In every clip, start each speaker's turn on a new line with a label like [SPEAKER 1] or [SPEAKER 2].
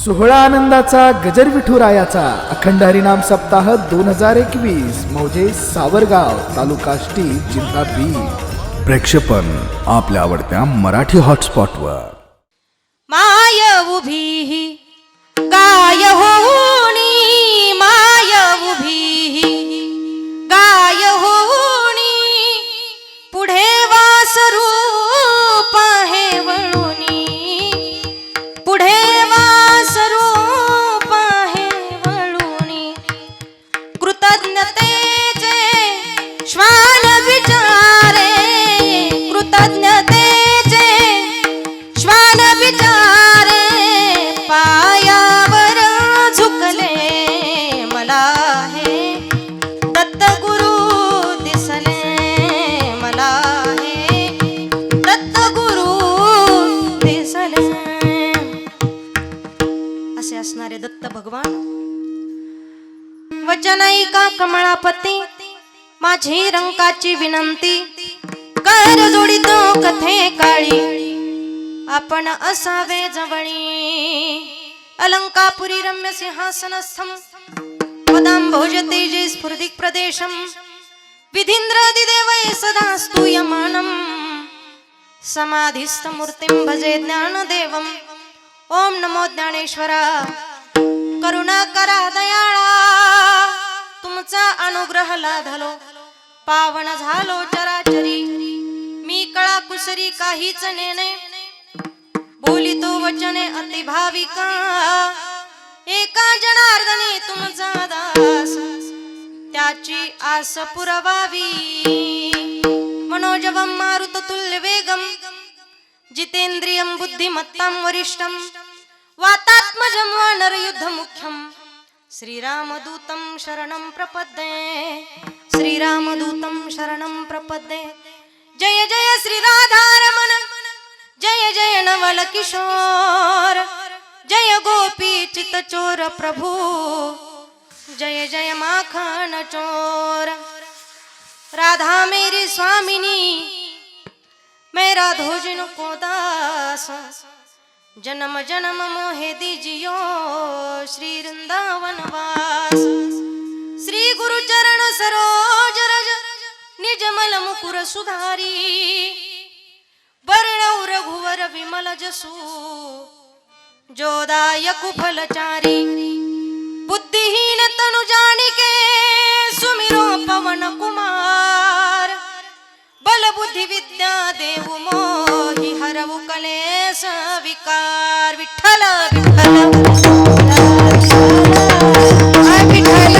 [SPEAKER 1] सोहळा आनंदाचा गजर विठुरायाचा अखंड हरिनाम सप्ताह 2021 मौजे सावरगाव तालुका आष्टी जिल्हा बीड. प्रक्षेपण आपल्या आवडत्या मराठी हॉटस्पॉटवर.
[SPEAKER 2] माय उभी गाय होणी, माय उभी गाय होणी, पुढे वासरूप हे वळुनी, पुढे वासरूप हे वळुनी, कृतज्ञतेचे श्वान विचारे, कृतज्ञतेचे श्वान विचारे, पायावर झुकले मला हे दत्तगुरु दिसले, मला हे दत्तगुरु दिसले. असे असणारे दत्त भगवान वचनाईका कमळापती, माझी रंकाची विनंती कर जोडितो कथे काळी, आपण असावे जवळी. अलंकापुरी रम्य सिंहासनस्थम पदांभोज तेजे स्फुर्दिक प्रदेशम, विधींद्रादिदेवै सदा स्तूयमानम, समाधिस्थ मूर्तिं भजे ज्ञानदेवम. ओम नमो ज्ञानेश्वरा, करुणाकरा दयाळा, तुमचा अनुग्रह लाधलो, पावन झालो चराचरी. मी कळा कुसरी काहीच नेणे, बोलितो वचने अति भाविका, एका जनार्दनी तुमचा दास, त्याची आस पुरवावी. मनोजवं मारुततुल्य वेगम, जितेंद्रियं बुद्धिमत्तां वरिष्ठं, वातात्मजं वानरयुद्ध मुख्यं, श्रीरामदूतं शरणं प्रपद्ये, श्रीरामदूतं शरणं प्रपद्ये. जय जय श्री राधारमण, जय जय नवल किशोर, जय गोपी चित चोर प्रभु, जय जय माखन चोर. राधा मेरी स्वामिनी, मैं राधो जिनको दास, जन्म जन्म मोहे दीजियो श्री वृंदावन वास. श्री गुरु चरण सरोज रज, निजमल मुकुर सुधारी, वर्णौ रघुवर विमल जसु, जोदायक फलचारी. बुद्धिहीन तनु जानिके, सुमिरो पवन कुमार, बल बुद्धि विद्या देवु मोहि, हरवु कलेश विकार. विठ्ठल विठ्ठल विठ्ठल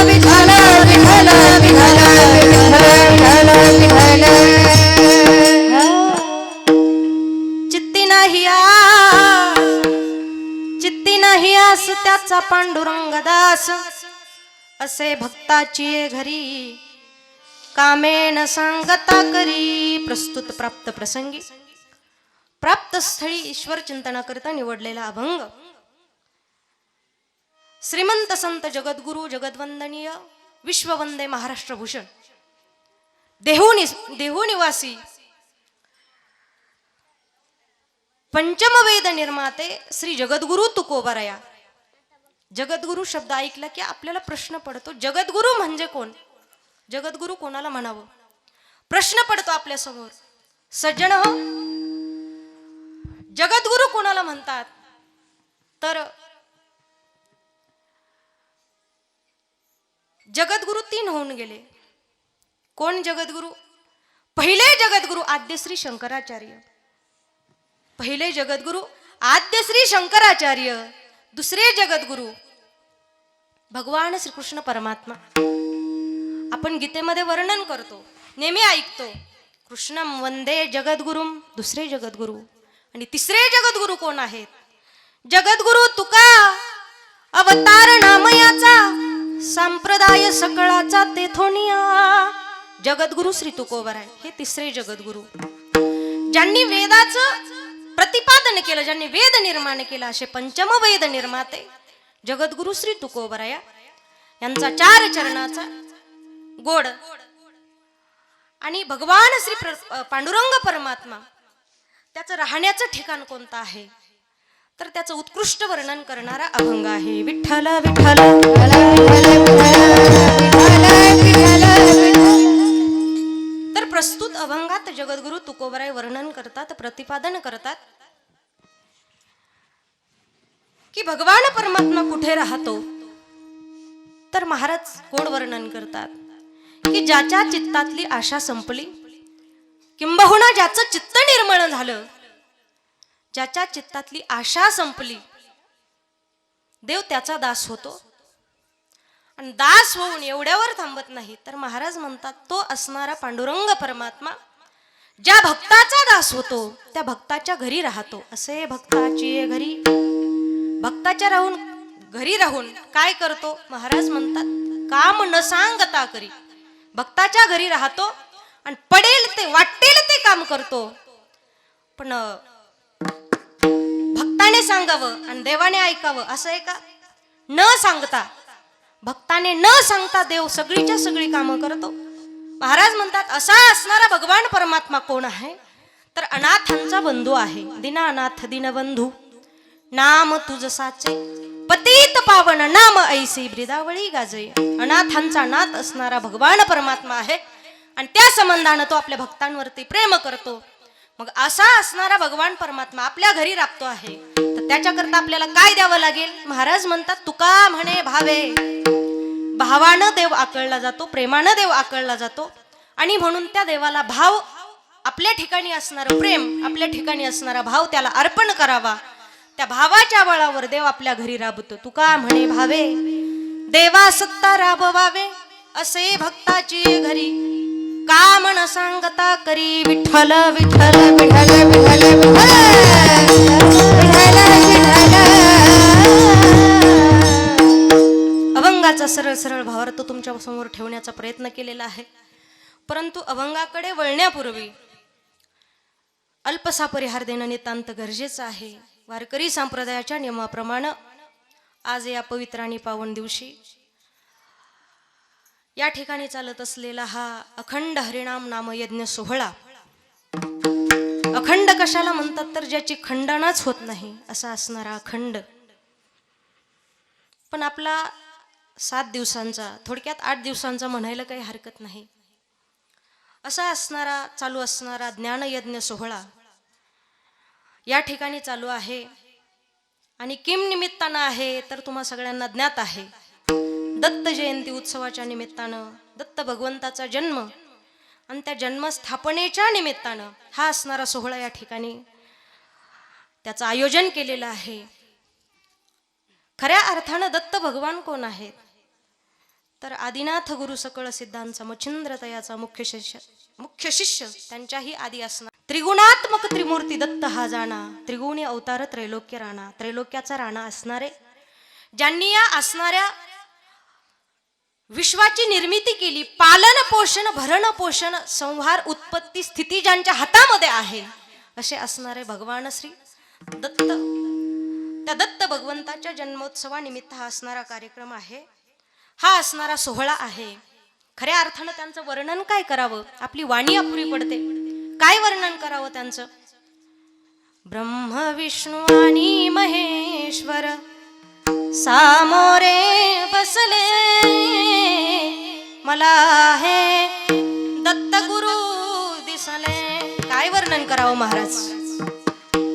[SPEAKER 2] विठ्ठल विठ्ठल विठ्ठल विठ्ठल विठ्ठल. चित्ती नाही आस त्याचा पांडुरंग दास, असे भक्ताची ये घरी कामेन सांगता करी. प्रस्तुत प्राप्त प्रसंगी प्राप्त स्थळी ईश्वर चिंतनाकरिता निवडलेला अभंग श्रीमंत संत जगद्गुरु जगद्वंदनीय विश्ववंदे महाराष्ट्रभूषण देहू निवासी पंचमवेद निर्माते श्री जगद्गुरु तुकोबराया. जगद्गुरु शब्द ऐकला की आपल्याला प्रश्न पडतो, जगद्गुरु म्हणजे कोण, जगद्गुरु कोणाला म्हणावं, प्रश्न पडतो आपल्या समोर. सज्जन हो, जगद्गुरु कोणाला म्हणतात तर जगद्गुरु 3 होऊन गेले. कोण जगद्गुरु? पहिले जगद्गुरु आद्य श्री शंकराचार्य, पहिले जगद्गुरु आद्य श्री शंकराचार्य. दुसरे जगद्गुरु भगवान श्रीकृष्ण परमात्मा. आपण गीतेमध्ये वर्णन करतो, नेहमी ऐकतो, कृष्णं वंदे जगद्गुरुम, दुसरे जगद्गुरु. आणि तिसरे जगद्गुरु कोण आहेत? जगद्गुरु तुका, अवतार नामयाचा, संप्रदाय सकळाचा तेथोनिया. जगद्गुरु श्री तुकोबराय हे तिसरे जगद्गुरु, ज्यांनी वेदाचं प्रतिपादन केलं, ज्यांनी वेद निर्माण केला, असे पंचम वेद निर्माते जगद्गुरु श्री तुकोबराया यांचा 4 चरणाचा गोड आणि भगवान श्री पांडुरंग परमात्मा त्याचं राहण्याचं ठिकाण कोणतं आहे तर त्याचं उत्कृष्ट वर्णन करणारा अभंग आहे. विठ्ठल विठ्ठल तर प्रस्तुत अभंगात जगद्गुरु तुकोबराय वर्णन करतात, प्रतिपादन करतात की भगवान परमात्मा कुठे राहतो. तर महाराज गोड वर्णन करतात की ज्याच्या चित्तातली आशा संपली, किंबहुना ज्याचं चित्त निर्मळ झालं, ज्याच्या चित्तातली आशा संपली, देव त्याचा दास होतो. आणि दास होऊन एवढ्यावर थांबत नाही, तर महाराज म्हणतात तो असणारा पांडुरंग परमात्मा ज्या भक्ताचा दास होतो त्या भक्ताच्या घरी राहतो. असे भक्ताची घरी, भक्ताच्या घरी राहून काय करतो. महाराज म्हणतात काम न सांगता करी. भक्ताच्या घरी राहतो आणि पडेल ते वाटेल ते काम करतो. पण भक्ताने सांगावं आणि देवाने ऐकावं असं आहे का. न सांगता, भक्ताने न सांगता देव सगळीच्या सगळी कामं करतो. महाराज म्हणतात असा असणारा भगवान परमात्मा कोण आहे. तर अनाथांचा बंधू आहे. दीनानाथ दीनबंधू नाम तुझ साचे, पतित पावन नाम ऐसी ब्रिदावळी गाजय. अनाथांचा नाथ असणारा भगवान परमात्मा आहे आणि त्या संबंधानं तो आपल्या भक्तांवरती प्रेम करतो. मग असा असणारा भगवान परमात्मा आपल्या घरी राबतो आहे, तर त्याच्याकरता आपल्याला काय द्यावं लागेल. महाराज म्हणतात तुका म्हणे भावे. भावानं देव आकळला जातो, प्रेमानं देव आकळला जातो. आणि म्हणून त्या देवाला भाव, आपल्या ठिकाणी असणारं प्रेम, आपल्या ठिकाणी असणारा भाव त्याला अर्पण करावा. त्या भावाच्या बळावर देव आपल्या घरी राबतो. तुका म्हणे भावे देवा सत्ता राबवावे, असे भक्ताची घरी काम न सांगता करी. विठ्ठल विठ्ठल विठ्ठल विठ्ठल अभंगाचा सरळ सरळ भावार्थ तुमच्या समोर ठेवण्याचा प्रयत्न केलेला आहे. परंतु अभंगाकडे वळण्यापूर्वी अल्पसा परिहार देणं नितांत गरजेचं आहे. वारकरी संप्रदायाच्या नियमाप्रमाणे आज या पवित्र आणि पावन दिवशी या ठिकाणी चालत असलेला हा अखंड हरिनाम नाम यज्ञ सोहळा. अखंड कशाला म्हणतात तर ज्याची खंडनाच होत नाही असा असणारा अखंड. पण आपला 7 दिवसांचा, थोडक्यात 8 दिवसांचा म्हणायला काही हरकत नाही, असा असणारा चालू असणारा ज्ञानयज्ञ सोहळा या ठिकाणी चालू आहे. आणि किम निमित्तानं आहे तर तुम्हा सगळ्यांना ज्ञात आहे. दत्त जयंती उत्सवाच्या निमित्तानं, दत्त भगवंताचा जन्म आणि त्या जन्मस्थापनेच्या निमित्तानं हा असणारा सोहळा या ठिकाणी त्याचं आयोजन केलेलं आहे. खऱ्या अर्थानं दत्त भगवान कोण आहेत तर आदिनाथ गुरु सकळ सिद्धांचा मच्छिंद्र तयाचा मुख्य शिष्य त्यांच्याही आदी असणार. त्रिगुणात्मक त्रिमूर्ती दत्त हा जाणा, त्रिगुणी अवतार त्रैलोक्य राणा, त्रैलोक्याचा राणा असणारे, ज्यांनी या असणाऱ्या विश्वाची निर्मिती केली. पालन पोषण, भरण पोषण, संहार, उत्पत्ती, स्थिती ज्यांच्या हातामध्ये आहे असे असणारे भगवान श्री दत्त. त्या दत्त भगवंताच्या जन्मोत्सवानिमित्त हा असणारा कार्यक्रम आहे, हा असणारा सोहळा आहे. खऱ्या अर्थानं त्यांचं वर्णन काय करावं, आपली वाणी अपुरी पडते. काय वर्णन करावं त्यांचं. ब्रह्म विष्णू आणि महेश्वर सामोरे बसले, मला हे दत्त गुरु दिसले. काय वर्णन करावं महाराज.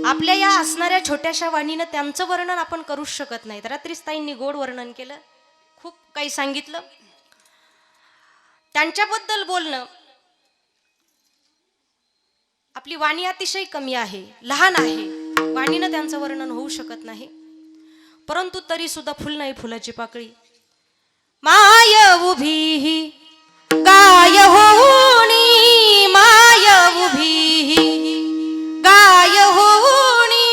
[SPEAKER 2] आपल्या या असणाऱ्या छोट्याशा वाणीनं त्यांचं वर्णन आपण करूच शकत नाही. रात्रीच ताईंनी गोड वर्णन केलं, खूप काही सांगितलं. त्यांच्याबद्दल बोलणं, आपली वाणी अतिशय कमी आहे, लहान आहे, वाणीनं त्यांचं वर्णन होऊ शकत नाही. परंतु तरी सुद्धा फुल नाही फुलाची पाकळी. माय उभी गाय होणी, माय उभी गाय होणी,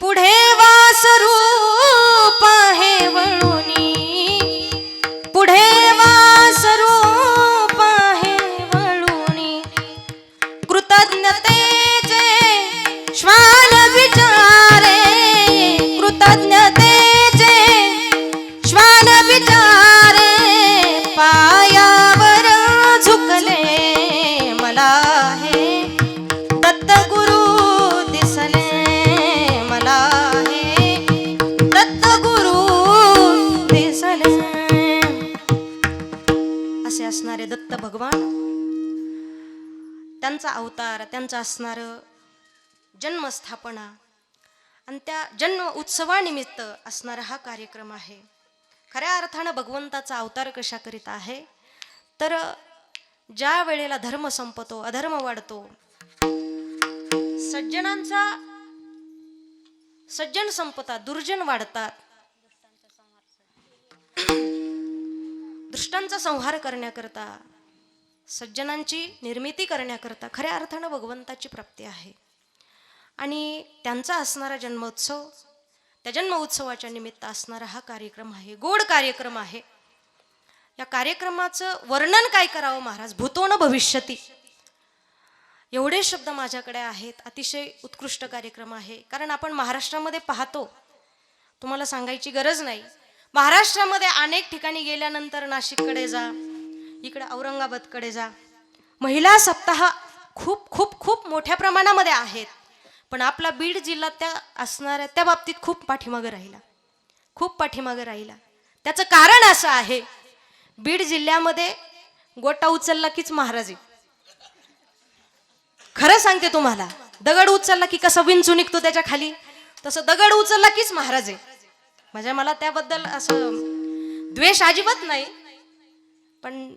[SPEAKER 2] पुढे वासरूप आहे वळुनी, पुढे वासरूप आहे वळुनी. कृतज्ञतेचे श्वान विचारे, कृतज्ञतेचे श्वान विचारे, पायावर झुक भगवान त्यांचा अवतार, त्यांचा असणारं जन्मस्थापना आणि त्या जन्म उत्सवानिमित्त असणारा हा कार्यक्रम आहे. खऱ्या अर्थानं भगवंताचा अवतार कशा करीत आहे तर ज्या वेळेला धर्म संपतो, अधर्म वाढतो, सज्जन संपतात, दुर्जन वाढतात, दुष्टांचा संहार करण्याकरता, सज्जनांची निर्मिती करण्याकरता खऱ्या अर्थानं भगवंताची प्राप्ती आहे. आणि त्यांचा असणारा जन्मोत्सव, त्या जन्मोत्सवाच्या निमित्त असणारा हा कार्यक्रम आहे, गोड कार्यक्रम आहे. या कार्यक्रमाचं वर्णन काय करावं महाराज, भूतो न भविष्यती, एवढे शब्द माझ्याकडे आहेत. अतिशय उत्कृष्ट कार्यक्रम आहे. कारण आपण महाराष्ट्रामध्ये पाहतो, तुम्हाला सांगायची गरज नाही, महाराष्ट्रामध्ये अनेक ठिकाणी गेल्यानंतर नाशिककडे जा, इकडे औरंगाबादकडे जा, महिला सप्ताह खूप खूप खूप मोठ्या प्रमाणामध्ये आहेत. पण आपला बीड जिल्हा त्या असणाऱ्या त्या बाबतीत खूप पाठीमागे राहिला, खूप पाठीमागे राहिला. त्याचं कारण असं आहे, बीड जिल्ह्यामध्ये गोटा उचलला कीच महाराज आहे. खरं सांगते तुम्हाला, दगड उचलला की कसं विंचू निघतो त्याच्या खाली, तसं दगड उचलला कीच महाराज आहे. म्हणजे मला त्याबद्दल असं द्वेष अजिबात नाही, पण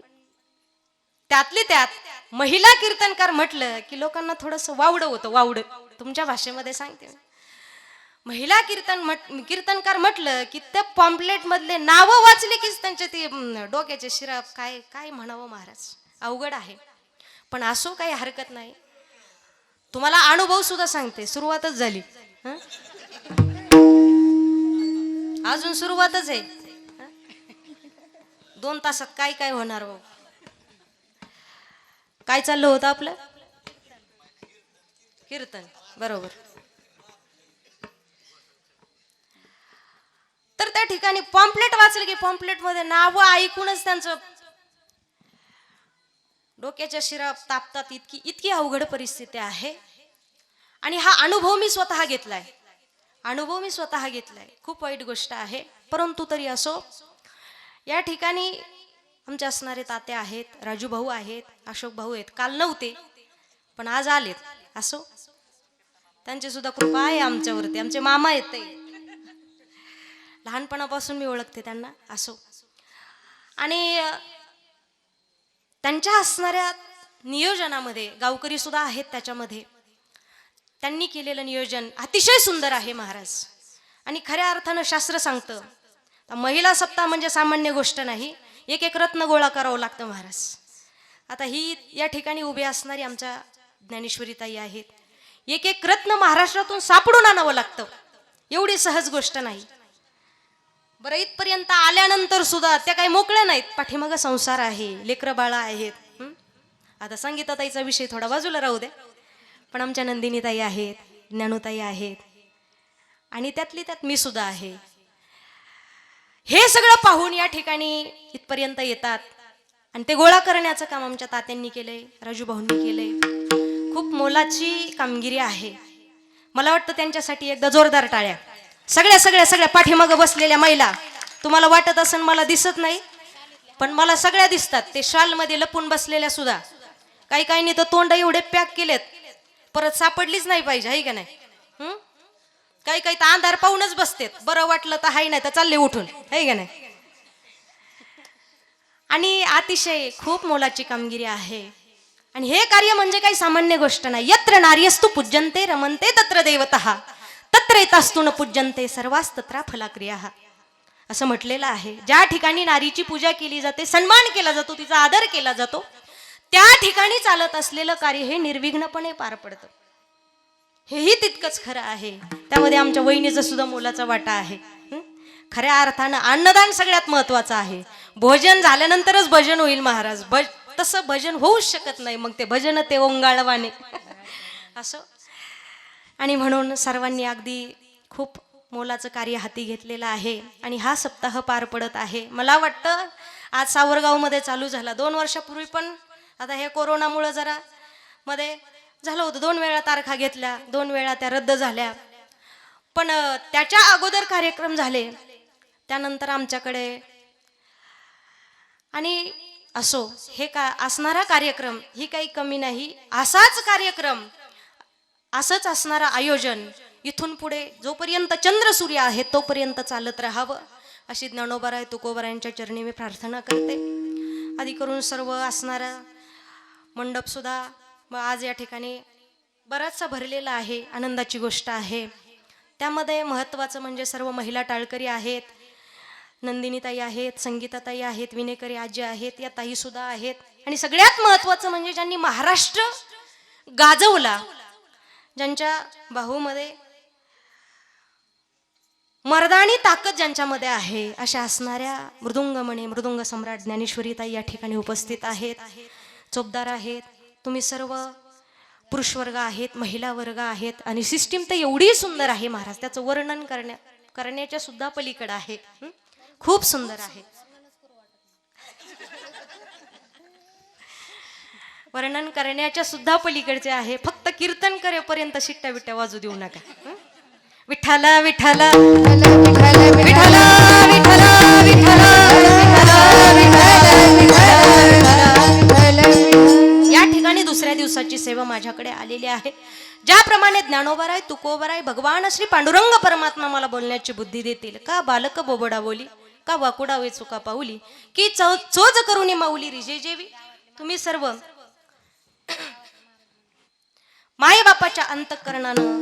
[SPEAKER 2] त्यातली त्यात महिला कीर्तनकार म्हटलं की लोकांना थोडंसं वावडं होतं. वावडं तुमच्या भाषेमध्ये सांगते. महिला कीर्तनकार म्हटलं की त्या पॉम्पलेट मधले नावं वाचले की त्यांचे ते डोक्याचे शिरा काय काय म्हणावं महाराज, अवघड आहे. पण असो, काही हरकत नाही. तुम्हाला अनुभव सुद्धा सांगते, सुरुवातच झाली, अजून सुरुवातच आहे. 2 तासात काय काय होणार हो. काय चाललं होतं आपलं कीर्तन, बरोबर. तर त्या ठिकाणी पॉम्पलेट वाचलं की पॉम्पलेट मध्ये नाव ऐकूनच त्यांचं डोक्याच्या शिरा तापतात. इतकी अवघड परिस्थिती आहे. आणि हा अनुभव मी स्वतः घेतलाय, खूप वाईट गोष्ट आहे. परंतु तरी असो, या ठिकाणी आमचे असणारे तात्या आहेत, राजू भाऊ आहेत, अशोक भाऊ आहेत. काल नव्हते पण आज आलेत. असो, त्यांची सुद्धा कृपा आहे आमच्यावरती. आमचे मामा आहेत ते, लहानपणापासून मी ओळखते त्यांना. असो, आणि त्यांच्या असणाऱ्या नियोजनामध्ये गावकरी सुद्धा आहेत. त्याच्यामध्ये त्यांनी केलेलं नियोजन अतिशय सुंदर आहे महाराज. आणि खऱ्या अर्थानं शास्त्र सांगतं, महिला सप्ताह म्हणजे सामान्य गोष्ट नाही. एक रत्न गोळा करावं लागतं महाराज. आता ही या ठिकाणी उभे असणारी आमच्या ज्ञानेश्वरीताई आहेत. एक रत्न महाराष्ट्रातून सापडून आणावं लागतं, एवढी सहज गोष्ट नाही. बरं, इथपर्यंत आल्यानंतर सुद्धा त्या काही मोकळ्या नाहीत. पाठीमागं संसार आहे, लेकरं बाळा आहेत. आता संगीताताईचा विषय थोडा बाजूला राहू द्या, पण आमच्या नंदिनीताई आहेत, ज्ञानूताई आहेत, आणि त्यातली त्यात मी सुद्धा आहे. हे सगळं पाहून या ठिकाणी इथपर्यंत येतात. आणि ते गोळा करण्याचं काम आमच्या तात्यांनी केलंय, राजू भाऊंनी केलंय. खूप मोलाची कामगिरी आहे. मला वाटतं त्यांच्यासाठी एकदा जोरदार टाळ्या. सगळ्या पाठीमागं बसलेल्या महिला, तुम्हाला वाटत असेल मला दिसत नाही, पण मला सगळ्या दिसतात. ते शॉल मध्ये लपून बसलेल्या सुद्धा, काही तर तोंड एवढे पॅक केलेत, परत सापडलीच नाही पाहिजे, आहे का नाही. काही तर अंधार पाहूनच बसतेत, बरं वाटलं तर हाय, नाही तर चालले उठून, आहे का नाही. आणि अतिशय खूप मोलाची कामगिरी आहे. आणि हे कार्य म्हणजे काही सामान्य गोष्ट नाही. यत्र नार्यस्तु पूज्यन्ते रमन्ते तत्र देवतः तत्र एतास्तु न पूज्यन्ते सर्वास्तत्रा फलाक्रियाः, असं म्हटलेलं आहे. ज्या ठिकाणी नारीची पूजा केली जाते, सन्मान केला जातो, तिचा आदर केला जातो, त्या ठिकाणी चालत असलेलं कार्य हे निर्विघ्नपणे पार पडतं. हेही तितकंच खरं आहे. त्यामध्ये आमच्या वहिनीचा सुद्धा मोलाचा वाटा आहे. खऱ्या अर्थानं अन्नदान सगळ्यात महत्वाचं आहे. भोजन झाल्यानंतरच भजन होईल महाराज, तसं भजन होऊच शकत नाही. मग ते भजन ते ओंगाळवाने असं. आणि म्हणून सर्वांनी अगदी खूप मोलाचं कार्य हाती घेतलेलं आहे. आणि हा सप्ताह पार पडत आहे. मला वाटतं आज सावरगावमध्ये चालू झाला, 2 वर्षापूर्वी, पण आता हे कोरोनामुळे जरा मध्ये झालं होतं. 2 वेळा तारखा घेतल्या, 2 वेळा त्या रद्द झाल्या. पण त्याच्या अगोदर कार्यक्रम झाले, त्यानंतर आमच्याकडे. आणि असो, हे का असणारा कार्यक्रम ही काही कमी नाही. असाच कार्यक्रम, असंच असणारं आयोजन इथून पुढे जोपर्यंत चंद्र सूर्य आहे तोपर्यंत चालत राहावं, अशी ज्ञानोबाराय तुकोबारायांच्या चरणी मी प्रार्थना करते. आधी करून सर्व असणारा मंडप सुद्धा आज या ठिकाणी बराचसा भरलेला आहे. आनंदाची गोष्ट आहे. त्यामध्ये महत्त्वाचं म्हणजे सर्व महिला टाळकरी आहेत, नंदिनीताई आहेत, संगीताताई आहेत, विनेकरी आजी आहेत, या ताई सुद्धा आहेत. आणि सगळ्यात महत्त्वाचं म्हणजे ज्यांनी महाराष्ट्र गाजवला, ज्यांच्या बाहूमध्ये मर्दानी ताकद ज्यांच्यामध्ये आहे, अशा असणाऱ्या मृदुंगमणी मृदुंग सम्राट ज्ञानेश्वरीताई या ठिकाणी उपस्थित आहेत. चोपदार आहेत. तुम्ही सर्व पुरुष वर्ग आहेत, महिला वर्ग आहेत. आणि सिस्टीम तर एवढी सुंदर आहे महाराज, त्याचं वर्णन करण्याच्या सुद्धा पलीकडे आहे. खूप सुंदर आहे. वर्णन करण्याच्या सुद्धा पलीकडचे आहे. फक्त कीर्तन करेपर्यंत शिट्ट्या बिट्ट्या वाजू देऊ नका. विठ्ठला विठ्ठला विठ्ठला विठ्ठला या ठिकाणी दुसऱ्या दिवसाची सेवा माझ्याकडे आलेली आहे. ज्याप्रमाणे ज्ञानोबाराय तुकोबाराय भगवान श्री पांडुरंग परमात्मा मला बोलण्याची बुद्धी देतील. का बालक बोबडा बोली, का वाकुडा वे चुका पाऊली, की चोज करून माऊली रिजे जेवी. तुम्ही सर्व माय बापाच्या अंतःकरणानं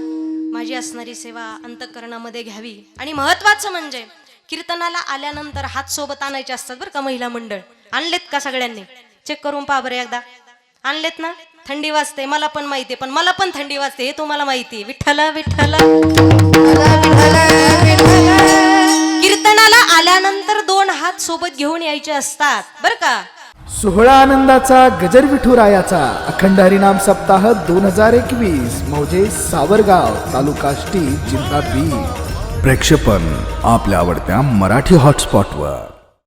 [SPEAKER 2] माझी असणारी सेवा अंतःकरणामध्ये घ्यावी. आणि महत्वाचं म्हणजे कीर्तनाला आल्यानंतर हात सोबत आणायचे असतात बरं का. महिला मंडळ आणलेत का सगळ्यांनी? चेक करून पहा बरं एकदा. आणलेत ना? थंडी वाजते, मला पण माहिती आहे, पण मला पण थंडी वाजते हे तुम्हाला माहिती आहे. विठ्ठला विठ्ठला कीर्तनाला आल्यानंतर 2 हात सोबत घेऊन यायचे असतात बरं का.
[SPEAKER 1] सोहळा आनंदाचा गजर विठुरायाचा अखंड हरिनाम सप्ताह 2021 मौजे सावरगाव तालुका आष्टी जिल्हा बीड. प्रक्षेपण आपल्या आवडत्या मराठी हॉटस्पॉटवर.